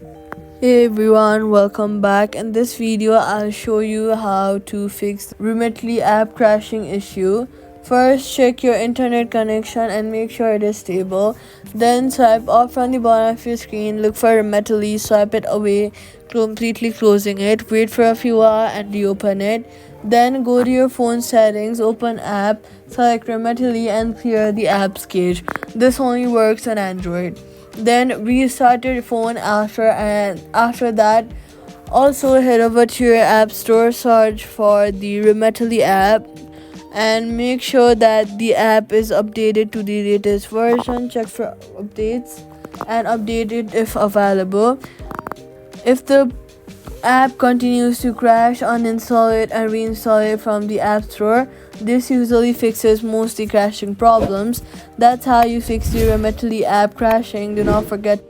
Hey everyone, welcome back. In this video, I'll show you how to fix Remitly app crashing issue. First, check your internet connection and make sure it is stable. Then swipe off from the bottom of your screen. Look for Remitly, swipe it away, completely closing it. Wait for a few hours and reopen it. Then go to your phone settings, open app, select Remitly and clear the apps cache. This only works on Android. Then restart your phone after that also head over to your app store, search for the Remitly app and make sure that the app is updated to the latest version. Check for updates and update it if available. If the app continues to crash, uninstall it and reinstall it from the app store. This usually fixes most the crashing problems. That's how you fix the Remitly app crashing. Do not forget